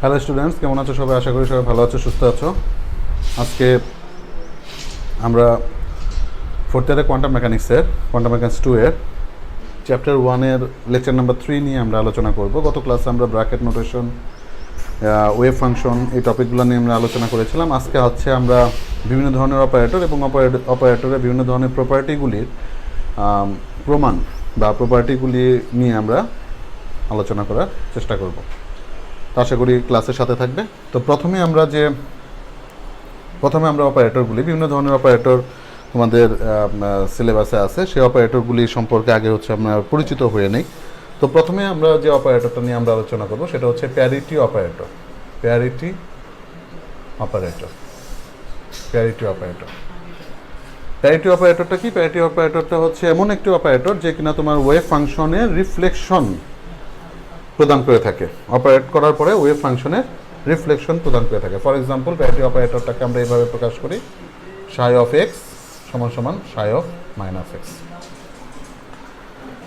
Hello students, কেমন আছো সবাই? আশা করি সবাই ভালো আছো, সুস্থ আছো। আজকে আমরা ফোর্থ ইয়ারে কোয়ান্টাম মেকানিক্স 2 এর চ্যাপ্টার 1-এর লেকচার নাম্বার 3 নিয়ে আমরা আলোচনা করব। গত ক্লাসে আমরা ব্র্যাকেট নোটেশন, ওয়েভ ফাংশন, এই টপিকগুলো নিয়ে আমরা আলোচনা করেছিলাম। আজকে হচ্ছে আমরা বিভিন্ন ধরনের অপারেটর এবং অপারেটরের বিভিন্ন ধরনের প্রপার্টিগুলির প্রমাণ বা প্রপার্টিগুলি নিয়ে আমরা আলোচনা করার চেষ্টা করব। আশা করি ক্লাসের সাথে থাকবে। তো প্রথমে আমরা অপারেটরগুলি, বিভিন্ন ধরনের অপারেটর তোমাদের সিলেবাসে আছে, সেই অপারেটরগুলি সম্পর্কে আগে হচ্ছে আমরা পরিচিত হয়ে নেই। তো প্রথমে আমরা যে অপারেটরটা নিয়ে আমরা আলোচনা করব সেটা হচ্ছে প্যারিটি অপারেটর। প্যারিটি অপারেটরটা কি? প্যারিটি অপারেটরটা হচ্ছে এমন একটি অপারেটর যে কিনা তোমার ওয়েভ ফাংশনের রিফ্লেকশন প্রদান করে থাকে। অপারেট করার পরে ওয়েভ ফাংশনের রিফ্লেকশন প্রদান করে থাকে। ফর এক্সাম্পল, প্যারিটি অপারেটরটাকে আমরা এইভাবে প্রকাশ করি, সাই অফ এক্স সমান সমান সাই অফ মাইনাস এক্স।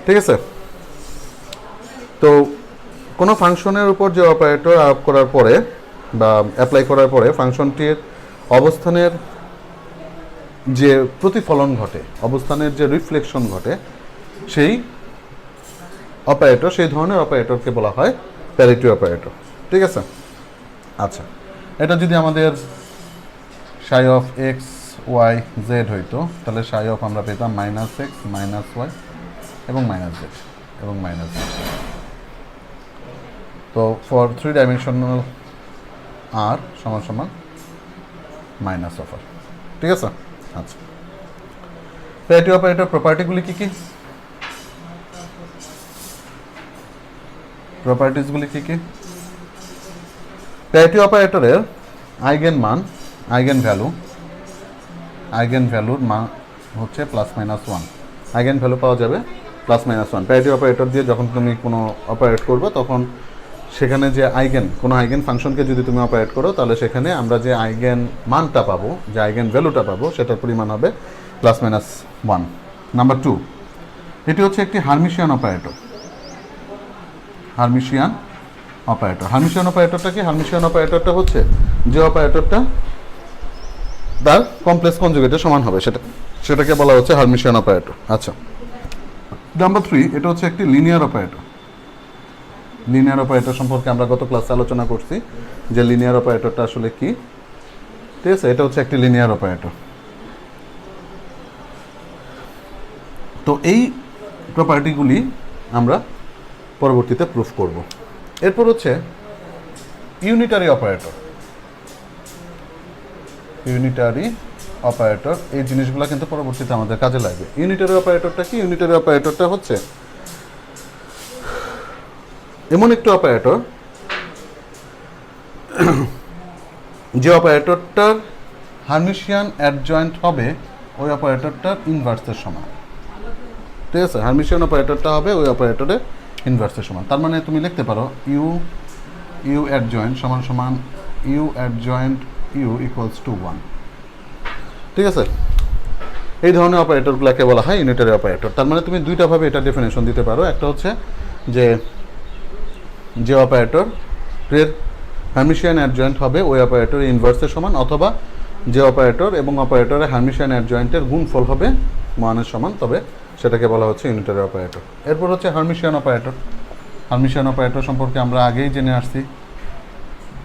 ঠিক আছে? তো কোনো ফাংশনের উপর যে অপারেটর আরোপ করার পরে বা অ্যাপ্লাই করার পরে ফাংশনটির অবস্থানের যে প্রতিফলন ঘটে, অবস্থানের যে রিফ্লেকশন ঘটে, সেই ধরনের অপারেটরকে বলা হয় প্যারিটি অপারেটর। ঠিক আছে? আচ্ছা, এটা যদি আমাদের সাই অফ এক্স ওয়াই জেড হইতো, তাহলে সাই অফ আমরা পেতাম মাইনাস এক্স মাইনাস ওয়াই এবং মাইনাস জেড এবং মাইনাস জেড। তো ফর 3 ডাইমেনশনাল আর সমান সমান মাইনাস অফ আর। ঠিক আছে? আচ্ছা, প্যারিটি অপারেটর প্রপার্টিগুলি কি কি? প্যারিটি অপারেটরের আইগেন ভ্যালুর মান হচ্ছে প্লাস মাইনাস 1। আইগেন ভ্যালু পাওয়া যাবে প্লাস মাইনাস 1। প্যারিটি অপারেটর দিয়ে যখন তুমি কোনো অপারেট করবে, তখন সেখানে যে কোনো আইগেন ফাংশনকে যদি তুমি অপারেট করো, তাহলে সেখানে আমরা যে আইগেন মানটা পাবো, যে আইগেন ভ্যালুটা পাবো, সেটার পরিমাণ হবে প্লাস মাইনাস 1। নাম্বার 2, এটি হচ্ছে একটি হার্মিশিয়ান অপারেটর। হার্মিশিয়ান অপারেটরটা কি? হার্মিশিয়ান অপারেটরটা হচ্ছে যে অপারেটরটা তার কমপ্লেক্স কনজুগেটের সমান হবে, সেটাকে বলা হচ্ছে হার্মিশিয়ান অপারেটর। আচ্ছা, নাম্বার 3, এটা হচ্ছে একটি লিনিয়ার অপারেটর সম্পর্কে আমরা গত ক্লাসে আলোচনা করছি যে লিনিয়ার অপারেটরটা আসলে কি। ঠিক আছে? এটা হচ্ছে একটি লিনিয়ার অপারেটর। তো এই প্রপার্টিগুলি আমরা পরবর্তীতে প্রুফ করব। এরপর হচ্ছে ইউনিটারি অপারেটর। এই জিনিসগুলো কিন্তু পরবর্তীতে আমাদের কাজে লাগবে। ইউনিটারি অপারেটরটা কি? ইউনিটারি অপারেটরটা হচ্ছে এমন একটি অপারেটর যে অপারেটরটার হার্মিশিয়ান অ্যাডজয়েন্ট হবে ওই অপারেটরটার ইনভার্সের সমান। ঠিক আছে? হার্মিশিয়ান অপারেটরটা হবে ওই অপারেটরের ইনভার্সের সমান। তার মানে তুমি লিখতে পারো ইউ অ্যাডজয়েন্ট সমান সমান U adjoint U equals to 1। ঠিক আছে? এই ধরনের অপারেটরগুলোকে বলা হয় ইউনিটারি অপারেটর। তার মানে তুমি দুইটাভাবে এটা ডেফিনেশন দিতে পারো। একটা হচ্ছে যে অপারেটরের হার্মিশিয়ান অ্যাডজয়েন্ট হবে ওই অপারেটরের ইনভার্সের সমান, অথবা যে অপারেটর এবং অপারেটরের হার্মিশিয়ান অ্যাডজয়েন্টের গুণফল হবে 1-এর সমান, তবে সেটাকে বলা হচ্ছে ইউনিটারি অপারেটর। এরপর হচ্ছে হার্মিশিয়ান অপারেটর সম্পর্কে আমরা আগেই জেনে আসছি।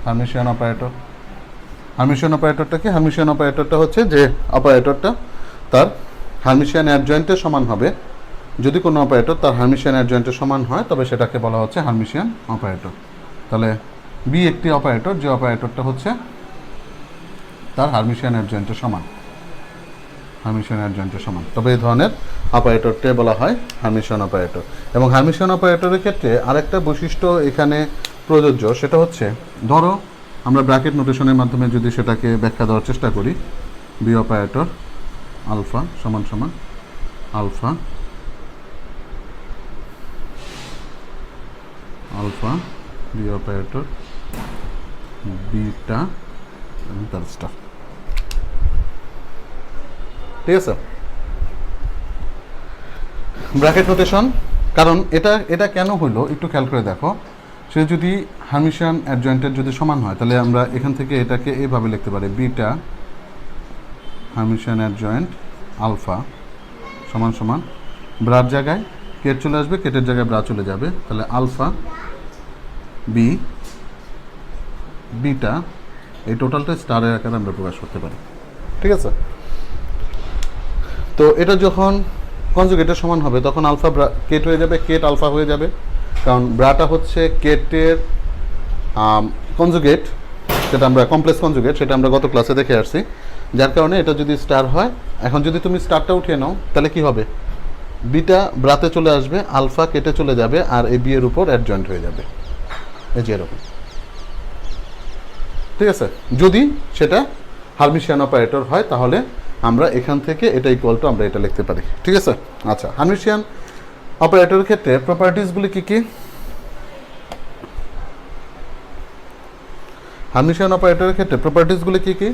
হার্মিশিয়ান অপারেটরটা কি? হার্মিশিয়ান অপারেটরটা হচ্ছে যে অপারেটরটা তার হার্মিশিয়ান অ্যাডজয়েন্টের সমান হবে। যদি কোনো অপারেটর তার হার্মিশিয়ান অ্যাডজয়েন্টের সমান হয়, তবে সেটাকে বলা হচ্ছে হার্মিশিয়ান অপারেটর। তাহলে বি একটি অপারেটর যে অপারেটরটা হচ্ছে তার হার্মিশিয়ান অ্যাডজয়েন্টের সমান, তবে এই ধরনের অপারেটরকে বলা হয় হার্মিশিয়ান অপারেটর। এবং হার্মিশিয়ান অপারেটরের ক্ষেত্রে আরেকটা বৈশিষ্ট্য এখানে প্রযোজ্য, সেটা হচ্ছে, ধরো আমরা ব্র্যাকেট নোটেশনের মাধ্যমে যদি সেটাকে ব্যাখ্যা দেওয়ার চেষ্টা করি, বি অপারেটর আলফা সমান সমান আলফা বি অপারেটর বিটা এবং তার স্টাফ। ঠিক আছে? ব্র্যাকেট নোটেশন, কারণ এটা কেন হইলো একটু খেয়াল করে দেখো। সে যদি হার্মিশিয়ান অ্যাডজয়েন্টের যদি সমান হয় তাহলে আমরা এখান থেকে এটাকে এইভাবে লিখতে পারি, বিটা হার্মিশিয়ান অ্যাডজয়েন্ট আলফা সমান সমান ব্রার জায়গায় কেট চলে আসবে, কেটের জায়গায় ব্রা চলে যাবে, তাহলে আলফা বি বিটা এই টোটালটা স্টারের আকারে আমরা প্রকাশ করতে পারি। ঠিক আছে, তো এটা যখন কনজুগেটের সমান হবে তখন আলফা ব্রা কেট হয়ে যাবে, কেট আলফা হয়ে যাবে, কারণ ব্রাটা হচ্ছে কেটের কনজুগেট, সেটা আমরা কমপ্লেক্স কনজুগেট, সেটা আমরা গত ক্লাসে দেখে আসছি, যার কারণে এটা যদি স্টার হয়, এখন যদি তুমি স্টারটা উঠিয়ে নাও তাহলে কি হবে, বিটা ব্রাতে চলে আসবে, আলফা কেটে চলে যাবে, আর এই বি এর উপর অ্যাডজয়েন্ট হয়ে যাবে, এই যে এরকম। ঠিক আছে, যদি সেটা হার্মিশিয়ান অপারেটর হয় তাহলে আমরা এখান থেকে এটা ইকুয়াল টু আমরা এটা লিখতে পারি। ঠিক আছে, আচ্ছা, হার্মিশিয়ান অপারেটরের ক্ষেত্রে প্রপার্টিসগুলি কী কী? হার্মিশিয়ান অপারেটরের ক্ষেত্রে প্রপার্টিসগুলি কী কী?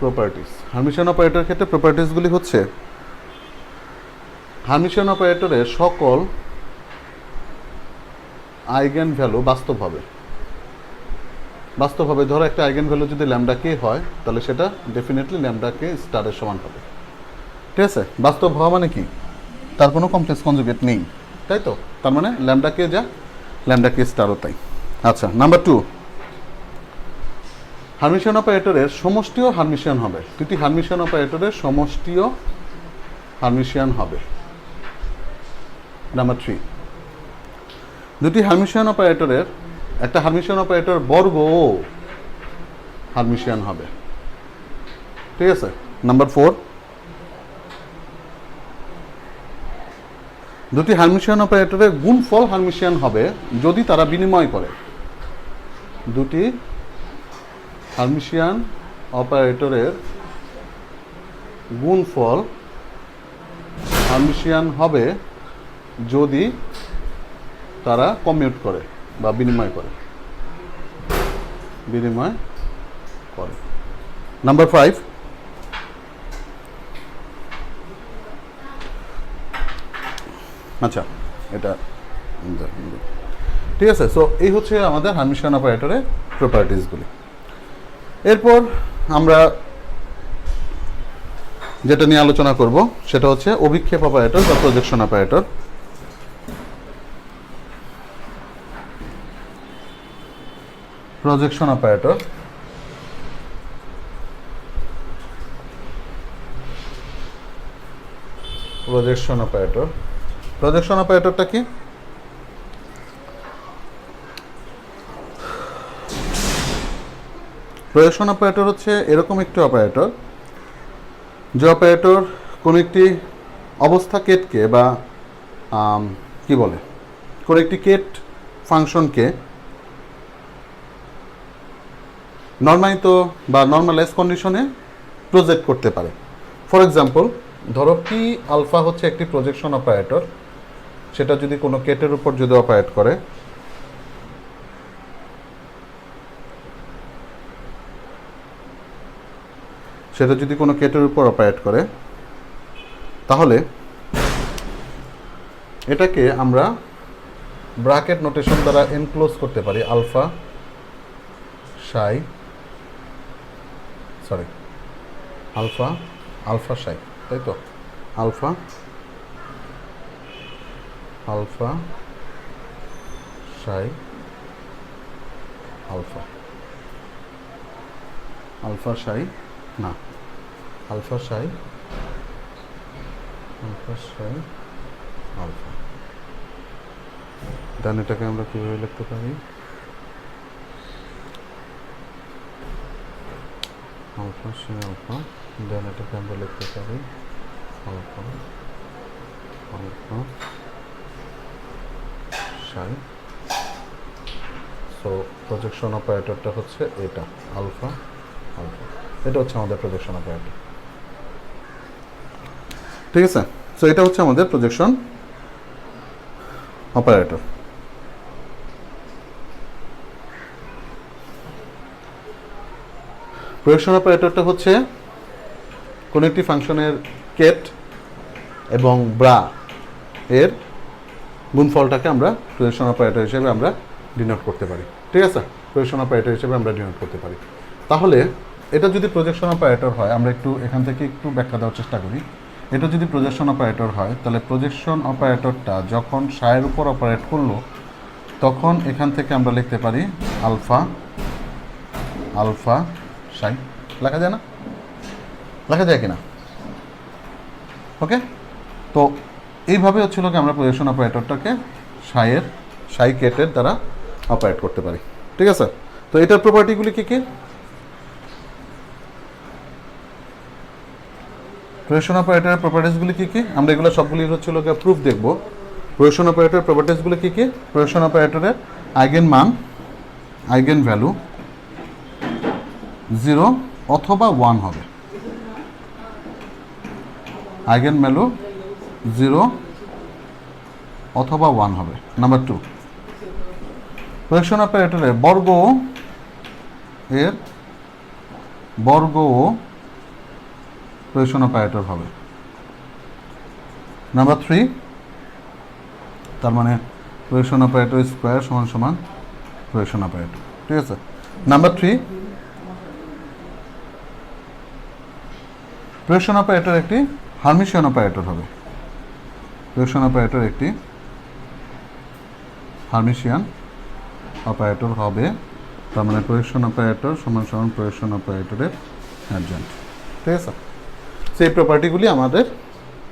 প্রপার্টিস হার্মিশিয়ান অপারেটরের ক্ষেত্রে প্রপার্টিসগুলি হচ্ছে হার্মিশিয়ান অপারেটরের সকল আইগেন ভ্যালু বাস্তবভাবে ধরো একটা আইগেন ভ্যালু যদি ল্যামডা কে হয় তাহলে সেটা ডেফিনেটলি ল্যামডা কে স্টারের সমান হবে। ঠিক আছে, বাস্তব হওয়া মানে কি, তার কোনো কমপ্লেক্স কনজুগেট নেই, তাই তো, তার মানে ল্যামডা কে যা ল্যামডা কে স্টারও তাই। আচ্ছা, নাম্বার 2, হার্মিশিয়ান অপারেটরের সমষ্টিও হার্মিশিয়ান হবে, দুটি হার্মিশিয়ান অপারেটরের সমষ্টিও হার্মিশিয়ান হবে। নাম্বার 3, দুটি হার্মিশিয়ান অপারেটরের একটা হার্মিশিয়ান অপারেটর বর্গও হার্মিশিয়ান হবে। ঠিক আছে, নাম্বার 4, দুটি হার্মিশিয়ান অপারেটরের গুণফল হার্মিশিয়ান হবে যদি তারা বিনিময় করে। দুটি হার্মিশিয়ান অপারেটরের গুণফল হার্মিশিয়ান হবে যদি তারা কমিউট করে বা বিনিময় করে। নাম্বার 5, আচ্ছা এটা ঠিক আছে। সো এই হচ্ছে আমাদের হার্মিশিয়ান অপারেটরের প্রপার্টিসগুলি। এরপর আমরা যেটা নিয়ে আলোচনা করব সেটা হচ্ছে অভিক্ষেপ অপারেটর বা projection operator. Projection operator projection অপারেটরটা কি? প্রজেকশন অপারেটর হচ্ছে এরকম একটি অপারেটর যে অপারেটর কোন একটি অবস্থা কেটকে বা কি বলে কোন একটি কেট ফাংশনকে নর্মালিত বা নর্মালাইজ কন্ডিশনে প্রজেক্ট করতে পারে। ফর এক্সাম্পল, ধরো পি আলফা হচ্ছে একটি প্রজেকশন অপারেটর, সেটা যদি কোনো কেটের উপর যদি অপারেট করে, তাহলে এটাকে আমরা ব্র্যাকেট নোটেশন দ্বারা এনক্লোজ করতে পারি, আলফা সাই তাই তো, আলফা সাই আলফা দেন এটাকে আমরা কিভাবে লিখতে পারি, আলফা সাই আলফা, দেন এটাকে আমরা লিখতে পারি আলফা সাই। সো প্রজেকশন অপারেটরটা হচ্ছে এটা, আলফা, এটা হচ্ছে আমাদের প্রজেকশন অপারেটর। ঠিক আছে, সো এটা হচ্ছে আমাদের প্রজেকশন অপারেটর। প্রজেকশন অপারেটরটা হচ্ছে কোন একটি ফাংশনের কেট এবং ব্রা এর গুণফলটাকে আমরা প্রজেকশন অপারেটর হিসেবে আমরা ডিনোট করতে পারি। ঠিক আছে, প্রজেকশন অপারেটর হিসেবে আমরা ডিনোট করতে পারি। তাহলে এটা যদি প্রজেকশন অপারেটর হয়, আমরা একটু এখান থেকে একটু ব্যাখ্যা দেওয়ার চেষ্টা করি। এটা যদি প্রজেকশন অপারেটর হয়, তাহলে প্রজেকশন অপারেটরটা যখন সায়ের উপর অপারেট করলো, তখন এখান থেকে আমরা লিখতে পারি আলফা আলফা সাই। লেখা যায় না? লেখা যায় কিনা? ওকে, তো এইভাবে হচ্ছিল কি আমরা প্রজেকশন অপারেটরটাকে সাই কেটের দ্বারা অপারেট করতে পারি। ঠিক আছে, তো এটার প্রপার্টিগুলি কী কী? প্রজেকশন অপারেটরের প্রপার্টিসগুলি কী কী? আমরা এগুলো সবগুলির হচ্ছিল গিয়ে প্রুফ দেখব। প্রজেকশন অপারেটরের প্রপার্টিসগুলি কী কী? প্রজেকশন অপারেটরের আইগেন মান, আইগেন ভ্যালু 0 অথবা 1 হবে। আইগেন ভ্যালু 0 অথবা 1 হবে। নাম্বার 2, প্রজেকশন অপারেটরের বর্গ প্রজেকশন অপারেটর হবে। নাম্বার 3, তার মানে প্রজেকশন অপারেটর স্কোয়ার সমান সমান প্রজেকশন অপারেটর। ঠিক আছে, নাম্বার 3, প্রজেকশন অপারেটর একটি হার্মিশিয়ান অপারেটর হবে। প্রজেকশন অপারেটর একটি হার্মিশিয়ান অপারেটর হবে, তার মানে প্রজেকশন অপারেটর সমান সমান প্রজেকশন অপারেটরের অ্যাডজেন্ট। ঠিক আছে, সেই প্রপার্টিগুলি আমাদের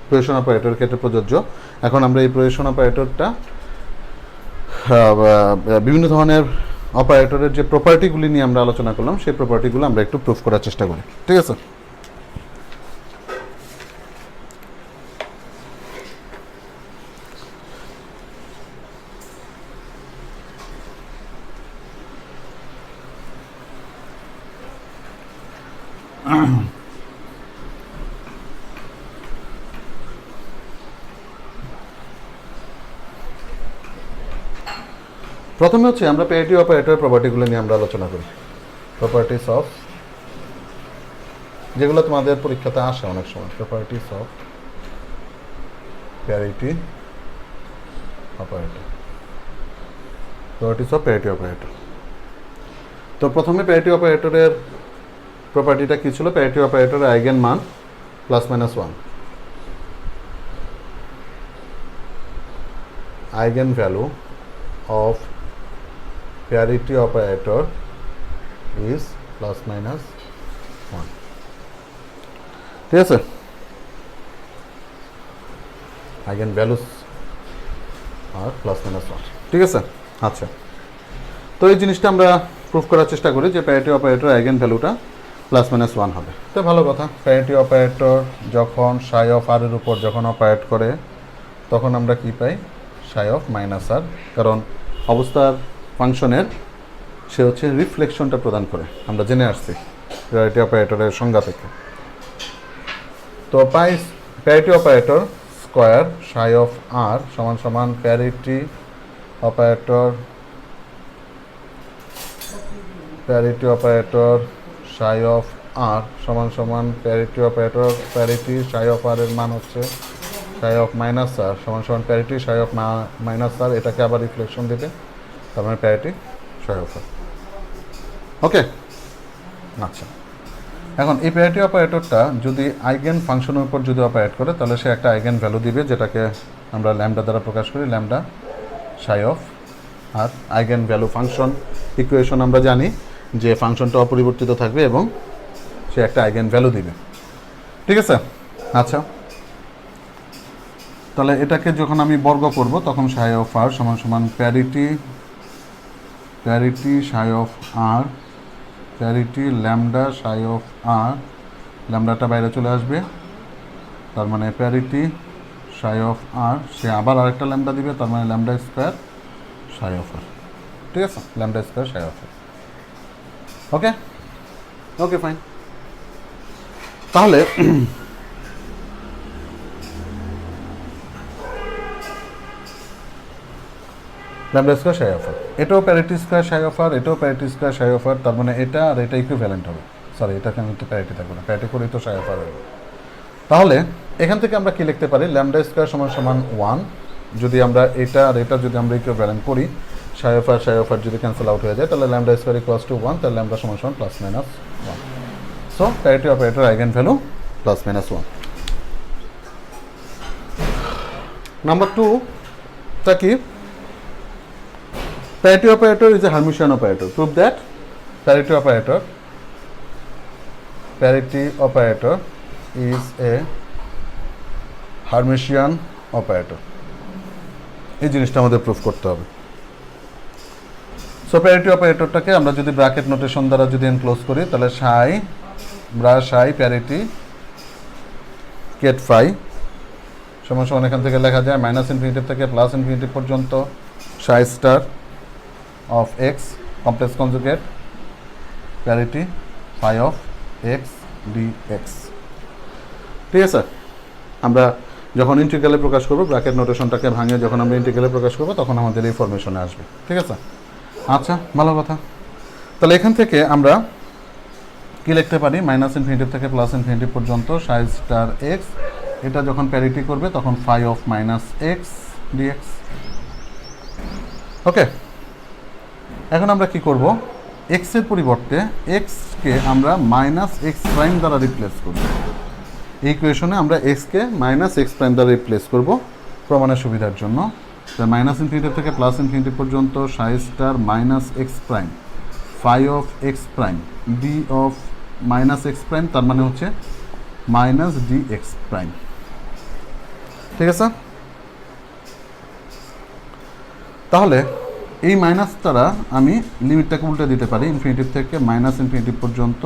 প্রজেকশন অপারেটরের ক্ষেত্রে প্রযোজ্য। এখন আমরা এই প্রজেকশন অপারেটরটা বিভিন্ন ধরনের অপারেটরের যে প্রপার্টিগুলি নিয়ে আমরা আলোচনা করলাম, সেই প্রপার্টিগুলো আমরা একটু প্রুফ করার চেষ্টা করি। ঠিক আছে, প্রথমে হচ্ছে আমরা প্যারিটি অপারেটরের প্রপার্টিগুলো নিয়ে আমরা আলোচনা করি। প্রপার্টিস অফ, যেগুলো তোমাদের পরীক্ষাতে আসে অনেক সময়, properties of parity operator, properties of parity operator. তো প্রথমে প্যারিটি অপারেটরের প্রপার্টিটা কী ছিল? প্যারিটি অপারেটরের আইগেন মান ±1, eigen value of parity operator is ±1। ঠিক আছে, আইগেন ভ্যালুস আর +-1। ঠিক আছে, আচ্ছা, তো এই জিনিসটা আমরা প্রুফ করার চেষ্টা করি যে প্যারিটি অপারেটর আইগেন ভ্যালুটা +-1 হবে। তো ভালো কথা, প্যারিটি অপারেটর যখন সাই অফ আর এর উপর যখন অপারেট করে, তখন আমরা কি পাই? সাই অফ -r, কারণ অবস্থার ফাংশনের সে হচ্ছে রিফ্লেকশনটা প্রদান করে, আমরা জেনে আসছি প্যারিটি অপারেটরের সংজ্ঞা থেকে। তো parity operator square psi of r সমান সমান parity operator psi of r সমান সমান প্যারিটি সাই অফ আর এর মান হচ্ছে সাই অফ -r সমান সমান প্যারিটি সাই অফ -r, এটাকে আবার রিফ্লেকশন দিবে, তার মানে প্যারিটি সাই অফ আর। ওকে, আচ্ছা, এখন এই প্যারিটি অপারেটরটা যদি আইগেন ফাংশনের উপর যদি অপারেট করে, তাহলে সে একটা আইগেন ভ্যালু দিবে, যেটাকে আমরা ল্যামডা দ্বারা প্রকাশ করি, lambda psi of r. Eigen value function equation আমরা জানি যে ফাংশনটা অপরিবর্তিত থাকবে এবং সে একটা আইগেন ভ্যালু দিবে। ঠিক আছে, আচ্ছা, তাহলে এটাকে যখন আমি বর্গ করব, তখন সাই অফ আর সমান সমান parity psi of R, parity lambda psi of আর, ল্যামডাটা বাইরে চলে আসবে, তার মানে প্যারিটি সাই অফ আর, সে আবার আরেকটা ল্যামডা দিবে, তার মানে lambda square psi of r. ঠিক আছে, lambda square psi of r. Okay, okay, fine. তাহলে lambda square psi of r, এটাও parity square psi of r, এটাও parity square psi of r, তার মানে এটা আর এটা ইকুইভ্যালেন্ট হবে। সরি, এটাকে আমি তো প্যারিটি থাকবো না, প্যারিটি করেই তো সাই অফ আর হবে। তাহলে এখান থেকে আমরা কি লিখতে পারি, ল্যামডা স্কোয়ার সমান সমান 1। যদি আমরা এটা আর এটা যদি আমরা ইকুইভ্যালেন্ট করি, সাই অফ আর যদি ক্যান্সেল আউট হয়ে যায়, তাহলে ল্যামডা স্কোয়ার ইকুয়ালস টু 1, তাহলে ল্যামডা সমান সমান plus minus 1। So parity operator eigen value plus minus 1। Number 2 টা কি, parity operator is a Hermitian operator. Prove that parity operator is a Hermitian operator। এই জিনিসটা আমাদের প্রুফ করতে হবে। সো প্যারিটি অপারেটরটাকে আমরা যদি ব্র্যাকেট নোটেশন দ্বারা যদি এনক্লোজ করি, তাহলে সাই প্যারিটি কেট ফাই সমান সমান এখান থেকে লেখা যায় মাইনাস ইনফিনিটি থেকে প্লাস ইনফিনিটি পর্যন্ত psi star of x complex conjugate parity phi of x d x. ঠিক আছে, আমরা যখন ইন্টিগ্রালে প্রকাশ করবো ব্র্যাকেট নোটেশনটাকে ভাঙিয়ে যখন আমরা ইন্টিগ্রালে প্রকাশ করবো তখন আমাদের এই ফরমেশনে আসবে। ঠিক আছে, আচ্ছা ভালো কথা। তাহলে এখান থেকে আমরা কি লিখতে পারি, মাইনাস ইনফিনিটি থেকে প্লাস ইনফিনিটি পর্যন্ত সাই স্টার এক্স, এটা যখন প্যারিটি করবে তখন phi of minus x dx. Okay, এখন আমরা কি করব, এক্সের পরিবর্তে এক্সকে আমরা মাইনাস এক্স প্রাইম দ্বারা রিপ্লেস করব। এই ইকুয়েশনে আমরা এক্সকে মাইনাস এক্স প্রাইম দ্বারা রিপ্লেস করব প্রমাণের সুবিধার জন্য। মাইনাস ইনফিনিটি থেকে প্লাস ইনফিনিটি পর্যন্ত psi star minus x prime phi of x prime d of minus x prime, তার মানে হচ্ছে মাইনাস ডি এক্স প্রাইম। ঠিক আছে, তাহলে এই মাইনাস দ্বারা আমি লিমিটটাকে উল্টে দিতে পারি, ইনফিনিটিভ থেকে মাইনাস ইনফিনিটিভ পর্যন্ত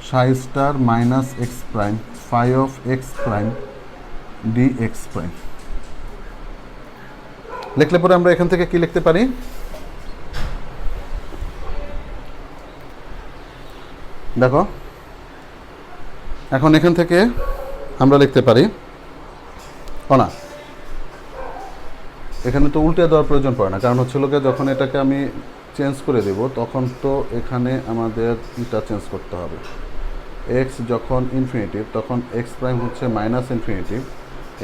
psi star minus x prime phi of x prime d x prime. লিখলে পরে আমরা এখান থেকে কি লিখতে পারি, দেখো এখন এখান থেকে আমরা লিখতে পারি, না এখানে তো উল্টে দেওয়ার প্রয়োজন পড়ে না, কারণ হচ্ছে লোকে যখন এটাকে আমি চেঞ্জ করে দেব তখন তো এখানে আমাদের এটা চেঞ্জ করতে হবে। এক্স যখন ইনফিনিটিভ তখন এক্স প্রাইম হচ্ছে মাইনাস ইনফিনিটিভ,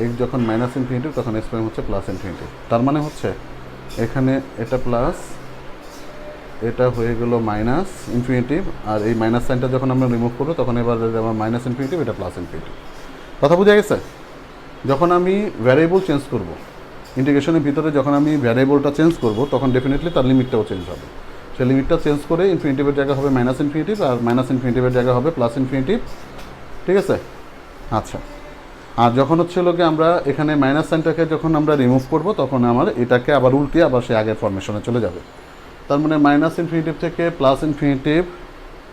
এক্স যখন মাইনাস ইনফিনিটিভ তখন এক্স প্রাইম হচ্ছে প্লাস ইনফিনিটিভ। তার মানে হচ্ছে এখানে এটা প্লাস, এটা হয়ে গেল মাইনাস ইনফিনিটিভ, আর এই মাইনাস সাইনটা যখন আমরা রিমুভ করবো তখন এবার আমার মাইনাস ইনফিনিটিভ, এটা প্লাস ইনফিনিটিভ। কথা বোঝা গেছে? যখন আমি ভ্যারিয়েবল চেঞ্জ করব, ইন্টিগ্রেশনের ভিতরে যখন আমি ভ্যারিয়েবলটা চেঞ্জ করব তখন ডেফিনেটলি তার লিমিটটাও চেঞ্জ হবে। সেই লিমিটটা চেঞ্জ করে ইনফিনিটিভের জায়গা হবে মাইনাস ইনফিনিটিভ, আর মাইনাস ইনফিনিটিভের জায়গা হবে প্লাস ইনফিনিটিভ। ঠিক আছে, আচ্ছা। আর যখন হচ্ছে লোকে আমরা এখানে মাইনাস সাইনটাকে যখন আমরা রিমুভ করব তখন আমার এটাকে আবার উল্টে আবার সে আগের ফরমেশনে চলে যাবে। তার মানে মাইনাস ইনফিনিটিভ থেকে প্লাস ইনফিনিটিভ,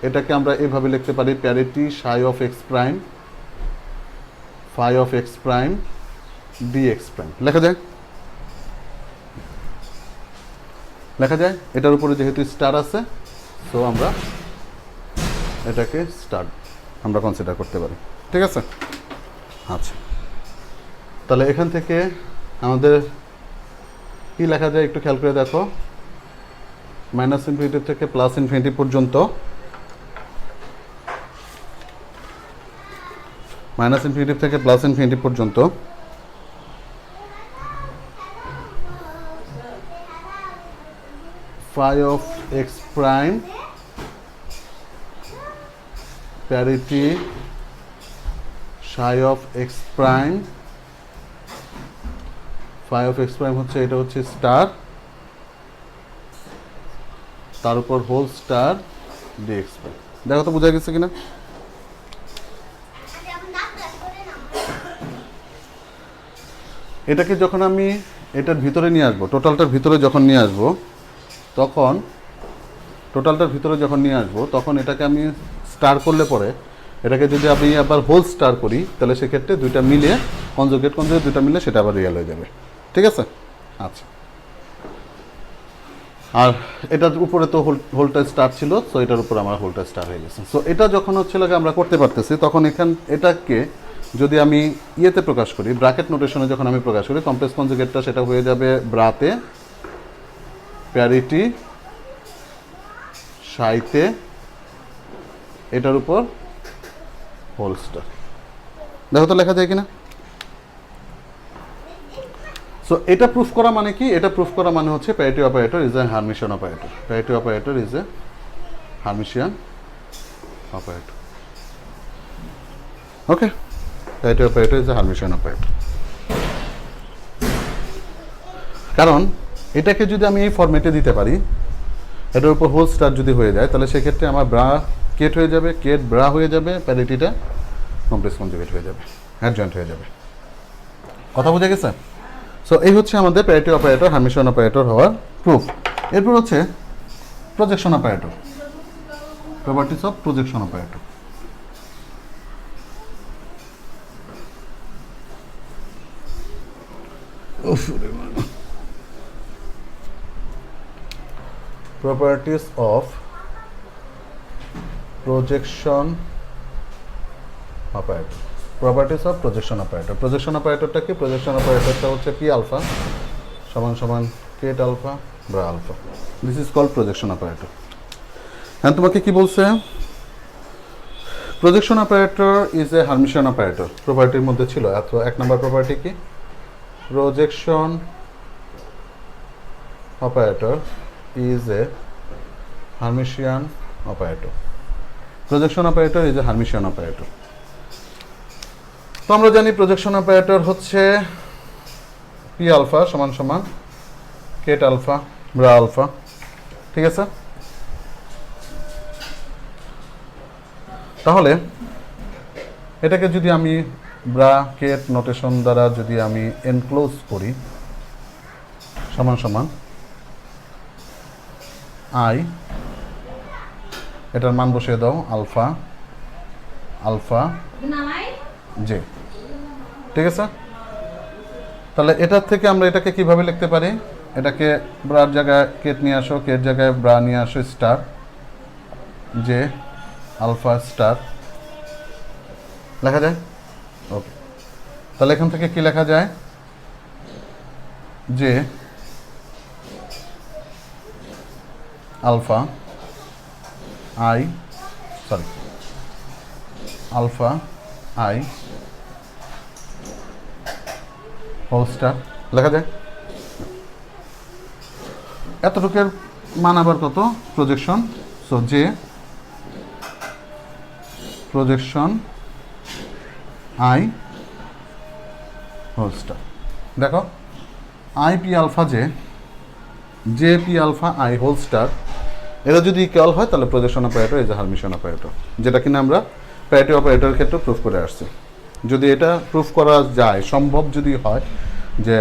এটাকে আমরা এভাবে লিখতে পারি parity psi of x prime phi of x prime d x prime লেখা যায়। এটার উপরে যেহেতু স্টার আছে, সো আমরা এটাকে স্টার আমরা কনসিডার করতে পারি। ঠিক আছে, আচ্ছা। তাহলে এখান থেকে আমাদের কি লেখা যায় একটু খেয়াল করে দেখো, মাইনাস ইনফিনিটি থেকে প্লাস ইনফিনিটি পর্যন্ত, মাইনাস ইনফিনিটি থেকে প্লাস ইনফিনিটি পর্যন্ত phi of x prime parity psi of x prime, phi of x prime হচ্ছে এটা হচ্ছে স্টার, তার উপর হোল স্টার dx prime। দেখো তো বোঝা গেছে কিনা? এটাকে যখন আমি এটার ভিতরে নিয়ে আসবো, টোটালটার ভিতরে যখন নিয়ে আসবো তখন এটাকে আমি স্টার করলে পরে এটাকে যদি আমি আবার হোল স্টার করি তাহলে সেক্ষেত্রে দুইটা মিলে কনজুগেট দুইটা মিলে সেটা আবার রিয়েল হয়ে যাবে। ঠিক আছে, আচ্ছা। আর এটার উপরে তো হোলটা স্টার ছিল, সো এটার উপর আমার হোলটা স্টার হয়ে গেছে। সো এটা যখন হচ্ছে আমরা করতে পারতেছি তখন এটাকে যদি আমি ইয়েতে প্রকাশ করি, ব্র্যাকেট নোটেশনে যখন আমি প্রকাশ করি, কমপ্লেক্স কনজুগেটটা সেটা হয়ে যাবে ব্রাতে প্যারিটি সাইতে এটার উপর হোল স্টার। দেখো তো লেখা যায় কিনা। সো এটা প্রুফ করা মানে কি? এটা প্রুফ করা মানে হচ্ছে parity operator is a Hermitian operator. Parity operator is a Hermitian operator. Okay, parity operator is a Hermitian operator. কারণ এটাকে যদি আমি এই ফরম্যাটে দিতে পারি, এটার উপর হোল স্টার যদি হয়ে যায়, তাহলে সেক্ষেত্রে আমার ব্রা কেট হয়ে যাবে, কেট ব্রা হয়ে যাবে, প্যারিটিটা কমপ্লেক্স কনজুগেট হয়ে যাবে, অ্যাডজয়েন্ট হয়ে যাবে। কথা বুঝে গেছে? সো এই হচ্ছে আমাদের প্যারিটি অপারেটর হার্মিশিয়ান অপারেটর হওয়ার প্রুফ। এরপর হচ্ছে projection operator, properties of projection operator. properties of projection operator. Properties of projection operator. Projection operatorটা কি? Projection operatorটা হচ্ছে p alpha সমান সমান kate alpha bra alpha. This is called projection operator. এখন তোমাকে কি বলছে? Projection operator is a Hermitian operator. প্রপার্টির মধ্যে ছিল এত এক নাম্বার প্রপার্টি কি? Projection operator is a Hermitian operator. Projection operator is a Hermitian operator. তো আমরা জানি প্রজেকশন অপারেটর হচ্ছে পি আলফা সমান সমান কেট আলফা ব্রা আলফা। ঠিক আছে? তাহলে এটাকে যদি আমি ব্রা কেট নোটেশন দ্বারা যদি আমি এনক্লোজ করি, সমান সমান আই, এটার মান বসিয়ে দাও আলফা আলফা জে। ঠিক আছে? তাহলে এটার থেকে আমরা এটাকে কিভাবে লিখতে পারি? এটাকে ব্রার জায়গায় কেট নিয়ে আসো, কেট জায়গায় ব্রা নিয়ে আসো, স্টার জে আলফা স্টার লেখা যায়। ওকে, তাহলে এখান থেকে কি লেখা যায়? যে alpha I alpha I whole star লেখা যায়। এতটুকের মান আবার কত? প্রজেকশন। সো যে প্রজেকশন আই হোল স্টার। দেখো I P alpha J P alpha I whole star, এটা যদি ইকুয়াল হয় তাহলে projection operator is a Hermitian operator, যেটা কিনা আমরা প্যারিটি অপারেটরের ক্ষেত্রে প্রুফ করে আসছি। যদি এটা প্রুফ করা যায়, সম্ভব যদি হয় যে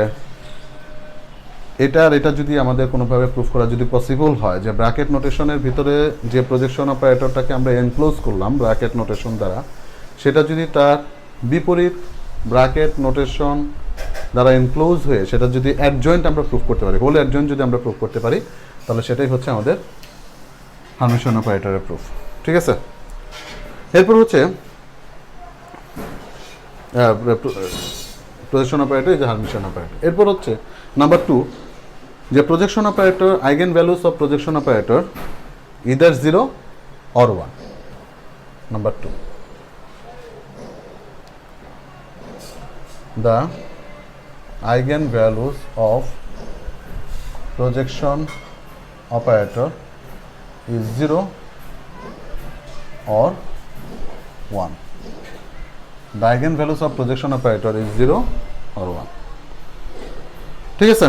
এটা যদি আমাদের কোনোভাবে প্রুফ করা যদি পসিবল হয় যে ব্র্যাকেট নোটেশনের ভিতরে যে প্রজেকশন অপারেটরটাকে আমরা এনক্লোজ করলাম ব্র্যাকেট নোটেশন দ্বারা, সেটা যদি তার বিপরীত ব্র্যাকেট নোটেশন দ্বারা এনক্লোজ হয়ে সেটা যদি অ্যাডজয়েন্ট আমরা প্রুফ করতে পারি, হোল অ্যাডজয়েন্ট যদি আমরা প্রুফ করতে পারি, তাহলে সেটাই হচ্ছে আমাদের হার্মিশিয়ান অপারেটরের প্রুফ। ঠিক আছে? এরপর হচ্ছে projection operator is a Hermitian operator. এরপর হচ্ছে নাম্বার 2, যে projection operator eigen values of projection operator either 0 or 1. Number 2, the eigenvalues of projection operator is 0 or 1. The eigenvalues of projection operator is 0 or 1. ঠিক আছে?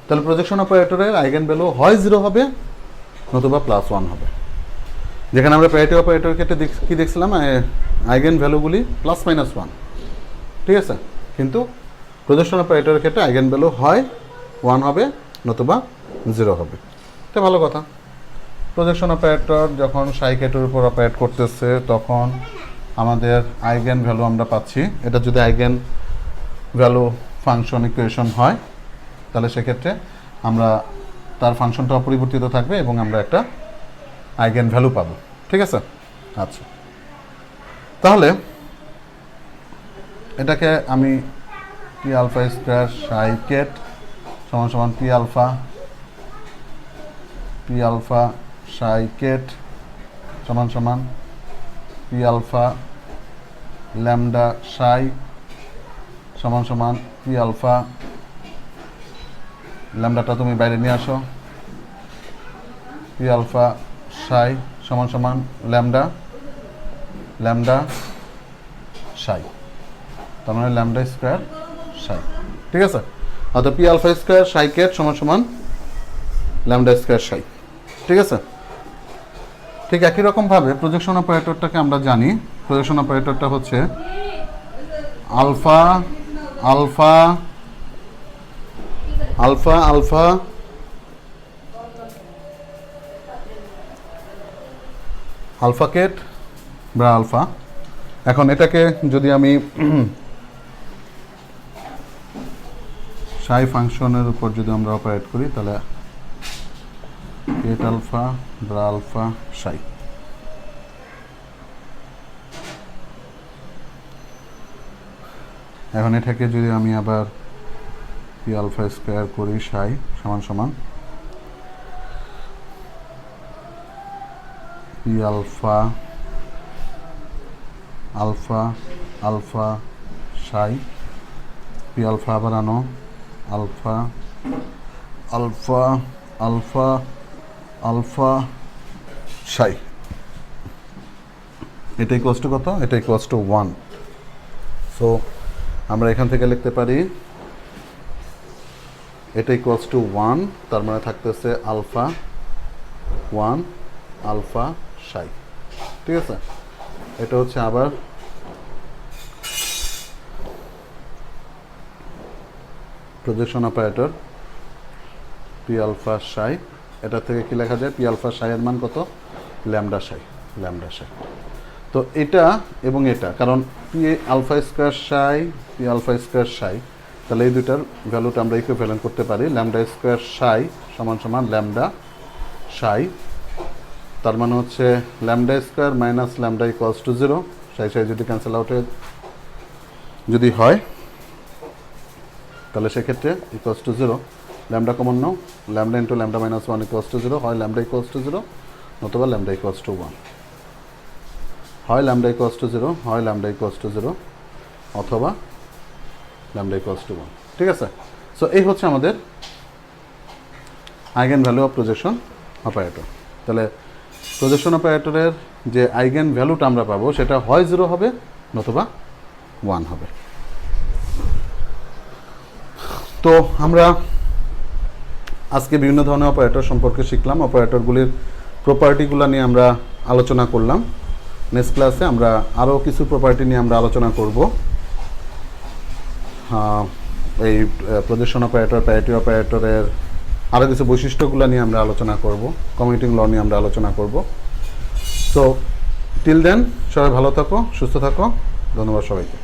তাহলে projection অপারেটরের eigen value হয় 0 হবে নতুবা +1 হবে। যেখানে আমরা প্যারিটি অপারেটরের ক্ষেত্রে কি দেখছিলাম? আইগেন ভ্যালুগুলি +-1। ঠিক আছে? কিন্তু প্রজেকশন অপারেটরের ক্ষেত্রে আইগেন ভ্যালু হয় 1 হবে নতুবা 0 হবে। এটা ভালো কথা। প্রজেকশন অপারেটর যখন সাইকেটের উপর অপারেট করতেছে তখন আমাদের আইগেন ভ্যালু আমরা পাচ্ছি। এটা যদি আইগেন ভ্যালু ফাংশন ইকুয়েশন হয় তাহলে সেক্ষেত্রে আমরা তার ফাংশনটা অপরিবর্তিত থাকবে এবং আমরা একটা আইগেন ভ্যালু পাবো। ঠিক আছে? আচ্ছা, তাহলে এটাকে আমি পি আলফা স্কোয়ার সাইকেট সমান সমান পি আলফা সাই কেট সমান সমান পি আলফা ল্যামডা সাই সমান সমান পি আলফা, ল্যামডাটা তুমি বাইরে নিয়ে আসো, পি আলফা সাই সমান সমান ল্যামডা ল্যামডা সাই, তার মানে ল্যামডা স্কোয়ার সাই। ঠিক আছে, অর্থাৎ P alpha square psi ket সমান সমান ল্যামডা স্কোয়ার সাই। ঠিক আছে, ঠিক একই রকমভাবে প্রজেকশন অপারেটরটাকে আমরা জানি। প্রজেকশন অপারেটরটা হচ্ছে alpha alpha alpha alpha alpha ket বা আলফা। এখন এটাকে যদি আমি সাই ফাংশনের উপর যদি আমরা অপারেট করি তাহলে কেট আলফা ব্রা আলফা সাই। এখন এটাকে যদি আমি আবার পি আলফা স্কোয়ার করি সাই সমান সমান পি আলফা আলফা আলফা সাই, পি আলফা আবার আনো আলফা আলফা আলফা আলফা সাই। এটা ইকুয়ালস টু কত? এটা ইকুয়ালস টু 1। সো আমরা এখান থেকে লিখতে পারি এটা ইকুয়ালস টু 1, তার মানে থাকতেছে আলফা 1 আলফা সাই। ঠিক আছে, এটা হচ্ছে আবার প্রজেকশন অপারেটর পি আলফা সাই। এটা থেকে কি লেখা যায়? পি আলফা সাই এর মান কত? ল্যামডা সাই, ল্যামডা সাই। তো এটা এবং এটা, কারণ P alpha square psi P alpha square psi, তাহলে এই দুইটার ভ্যালুটা আমরা ইকুইভ্যালেন্ট করতে পারি। ল্যামডা স্কোয়ার সাই সমান সমান ল্যামডা সাই, তার মানে হচ্ছে lambda square minus lambda equals to 0। সাই সাই যদি ক্যান্সেল আউট যদি হয় তাহলে সেক্ষেত্রে equals to 0। Lambda common now, lambda into lambda minus 1 equals to 0। হয় ল্যামডা ইকুয়ালস টু 0 নতুবা ল্যামডা ইকুয়ালস টু 1। হয় ল্যামডা ইকুয়ালস টু 0, হয় ল্যামডা ইকুয়ালস টু 0 অথবা ল্যামডা ইকুয়ালস টু 1। ঠিক আছে, সো এই হচ্ছে আমাদের eigen value of projection operator. তাহলে প্রজেকশন অপারেটরের যে আইগেন ভ্যালুটা আমরা পাবো সেটা হয় 0 হবে নতুবা 1 হবে। তো আমরা আজকে বিভিন্ন ধরনের অপারেটর সম্পর্কে শিখলাম, অপারেটরগুলির প্রপার্টিগুলো নিয়ে আমরা আলোচনা করলাম। নেক্সট ক্লাসে আমরা আরও কিছু প্রপার্টি নিয়ে আমরা আলোচনা করব। এই প্রজেকশন অপারেটর প্যারিটি অপারেটরের আরও কিছু বৈশিষ্ট্যগুলো নিয়ে আমরা আলোচনা করব, কমিউটিং ল নিয়ে আমরা আলোচনা করব। সো টিল দেন সবাই ভালো থাকো, সুস্থ থাকো, ধন্যবাদ সবাইকে।